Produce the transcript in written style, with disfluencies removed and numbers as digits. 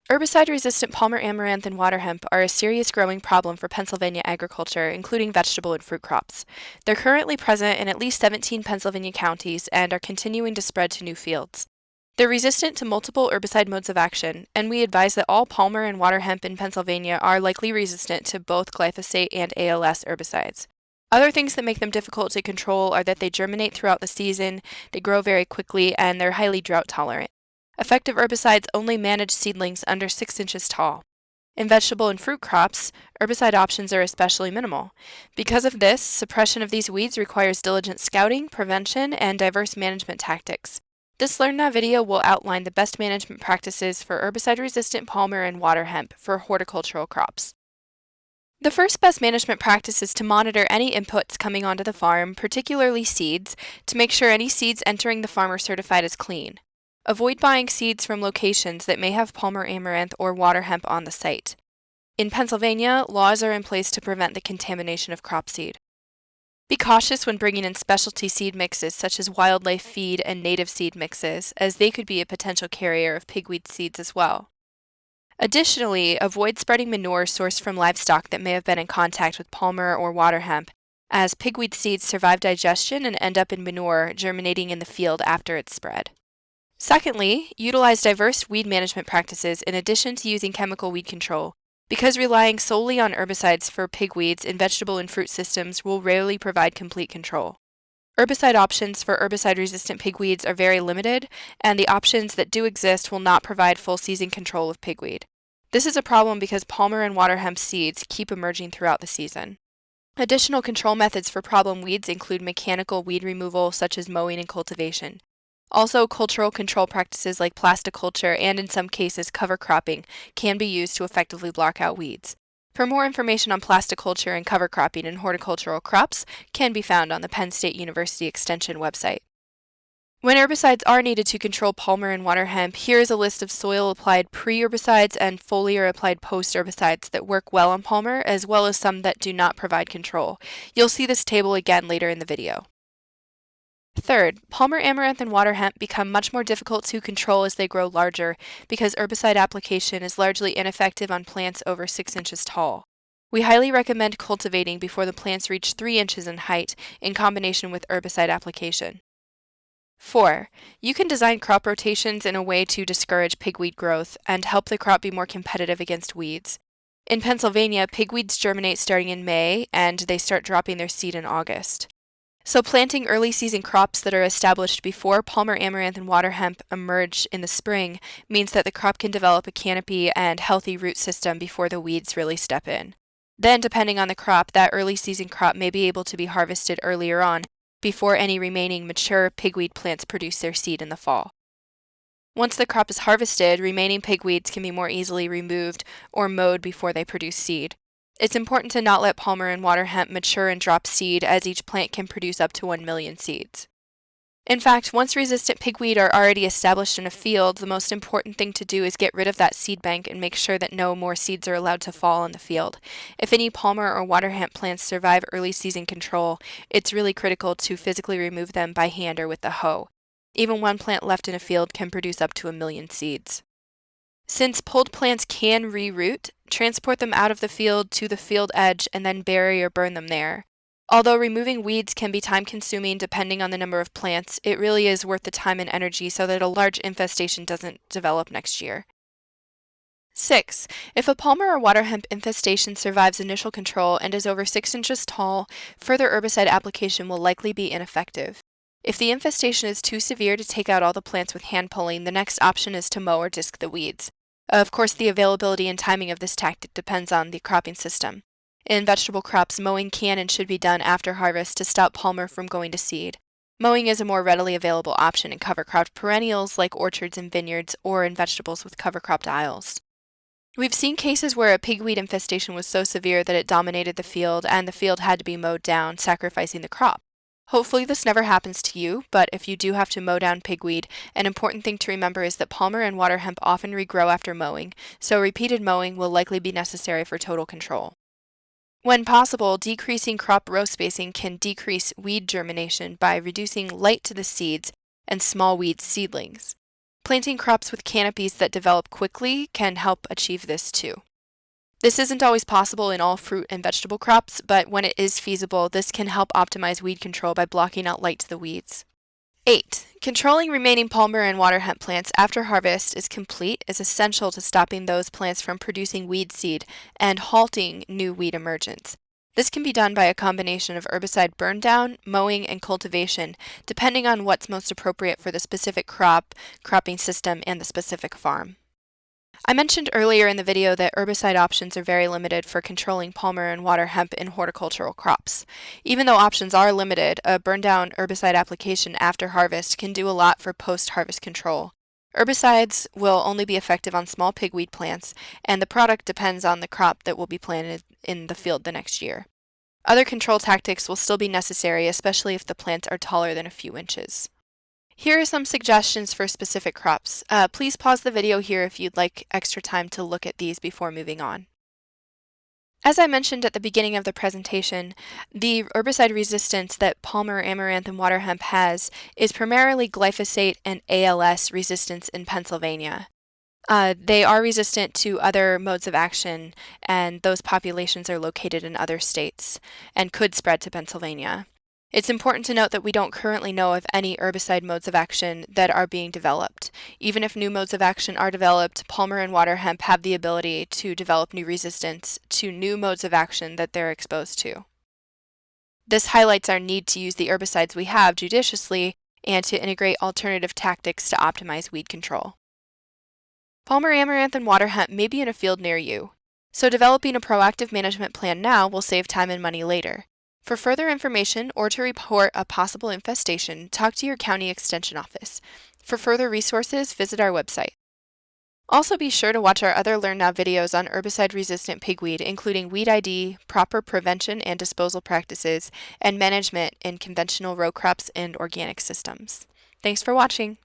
Herbicide-resistant Palmer amaranth and water hemp are a serious growing problem for Pennsylvania agriculture, including vegetable and fruit crops. They're currently present in at least 17 Pennsylvania counties and are continuing to spread to new fields. They're resistant to multiple herbicide modes of action, and we advise that all Palmer and water hemp in Pennsylvania are likely resistant to both glyphosate and ALS herbicides. Other things that make them difficult to control are that they germinate throughout the season, they grow very quickly, and they're highly drought tolerant. Effective herbicides only manage seedlings under 6 inches tall. In vegetable and fruit crops, herbicide options are especially minimal. Because of this, suppression of these weeds requires diligent scouting, prevention, and diverse management tactics. This Learn Now video will outline the best management practices for herbicide-resistant palmer and water hemp for horticultural crops. The first best management practice is to monitor any inputs coming onto the farm, particularly seeds, to make sure any seeds entering the farm are certified as clean. Avoid buying seeds from locations that may have Palmer amaranth or water hemp on the site. In Pennsylvania, laws are in place to prevent the contamination of crop seed. Be cautious when bringing in specialty seed mixes such as wildlife feed and native seed mixes, as they could be a potential carrier of pigweed seeds as well. Additionally, avoid spreading manure sourced from livestock that may have been in contact with Palmer or water hemp, as pigweed seeds survive digestion and end up in manure germinating in the field after it's spread. Secondly, utilize diverse weed management practices in addition to using chemical weed control, because relying solely on herbicides for pigweeds in vegetable and fruit systems will rarely provide complete control. Herbicide options for herbicide-resistant pigweeds are very limited, and the options that do exist will not provide full season control of pigweed. This is a problem because palmer and water hemp seeds keep emerging throughout the season. Additional control methods for problem weeds include mechanical weed removal such as mowing and cultivation. Also, cultural control practices like plasticulture and in some cases cover cropping can be used to effectively block out weeds. For more information on plasticulture and cover cropping in horticultural crops can be found on the Penn State University Extension website. When herbicides are needed to control palmer and water hemp, here is a list of soil-applied pre-herbicides and foliar-applied post-herbicides that work well on palmer, as well as some that do not provide control. You'll see this table again later in the video. Third, Palmer amaranth and water hemp become much more difficult to control as they grow larger because herbicide application is largely ineffective on plants over 6 inches tall. We highly recommend cultivating before the plants reach 3 inches in height in combination with herbicide application. 4. You can design crop rotations in a way to discourage pigweed growth and help the crop be more competitive against weeds. In Pennsylvania, pigweeds germinate starting in May and they start dropping their seed in August. So planting early season crops that are established before Palmer amaranth and water hemp emerge in the spring means that the crop can develop a canopy and healthy root system before the weeds really step in. Then, depending on the crop, that early season crop may be able to be harvested earlier on before any remaining mature pigweed plants produce their seed in the fall. Once the crop is harvested, remaining pigweeds can be more easily removed or mowed before they produce seed. It's important to not let palmer and water hemp mature and drop seed, as each plant can produce up to 1 million seeds. In fact, once resistant pigweed are already established in a field, the most important thing to do is get rid of that seed bank and make sure that no more seeds are allowed to fall in the field. If any palmer or water hemp plants survive early season control, it's really critical to physically remove them by hand or with a hoe. Even one plant left in a field can produce up to 1 million seeds. Since pulled plants can reroot, transport them out of the field to the field edge and then bury or burn them there. Although removing weeds can be time-consuming depending on the number of plants, it really is worth the time and energy so that a large infestation doesn't develop next year. 6. If a palmer or water hemp infestation survives initial control and is over 6 inches tall, further herbicide application will likely be ineffective. If the infestation is too severe to take out all the plants with hand pulling, the next option is to mow or disc the weeds. Of course, the availability and timing of this tactic depends on the cropping system. In vegetable crops, mowing can and should be done after harvest to stop palmer from going to seed. Mowing is a more readily available option in cover cropped perennials like orchards and vineyards, or in vegetables with cover cropped aisles. We've seen cases where a pigweed infestation was so severe that it dominated the field and the field had to be mowed down, sacrificing the crop. Hopefully this never happens to you, but if you do have to mow down pigweed, an important thing to remember is that palmer and water hemp often regrow after mowing, so repeated mowing will likely be necessary for total control. When possible, decreasing crop row spacing can decrease weed germination by reducing light to the seeds and small weed seedlings. Planting crops with canopies that develop quickly can help achieve this too. This isn't always possible in all fruit and vegetable crops, but when it is feasible, this can help optimize weed control by blocking out light to the weeds. 8. Controlling remaining Palmer and water hemp plants after harvest is complete is essential to stopping those plants from producing weed seed and halting new weed emergence. This can be done by a combination of herbicide burn down, mowing, and cultivation, depending on what's most appropriate for the specific crop, cropping system, and the specific farm. I mentioned earlier in the video that herbicide options are very limited for controlling Palmer and water hemp in horticultural crops. Even though options are limited, a burn-down herbicide application after harvest can do a lot for post-harvest control. Herbicides will only be effective on small pigweed plants, and the product depends on the crop that will be planted in the field the next year. Other control tactics will still be necessary, especially if the plants are taller than a few inches. Here are some suggestions for specific crops. Please pause the video here if you'd like extra time to look at these before moving on. As I mentioned at the beginning of the presentation, the herbicide resistance that Palmer, Amaranth, and Waterhemp has is primarily glyphosate and ALS resistance in Pennsylvania. They are resistant to other modes of action, and those populations are located in other states and could spread to Pennsylvania. It's important to note that we don't currently know of any herbicide modes of action that are being developed. Even if new modes of action are developed, Palmer and water hemp have the ability to develop new resistance to new modes of action that they're exposed to. This highlights our need to use the herbicides we have judiciously and to integrate alternative tactics to optimize weed control. Palmer, Amaranth, and water hemp may be in a field near you, so developing a proactive management plan now will save time and money later. For further information or to report a possible infestation, talk to your county extension office. For further resources, visit our website. Also be sure to watch our other Learn Now videos on herbicide-resistant pigweed, including weed ID, proper prevention and disposal practices, and management in conventional row crops and organic systems. Thanks for watching.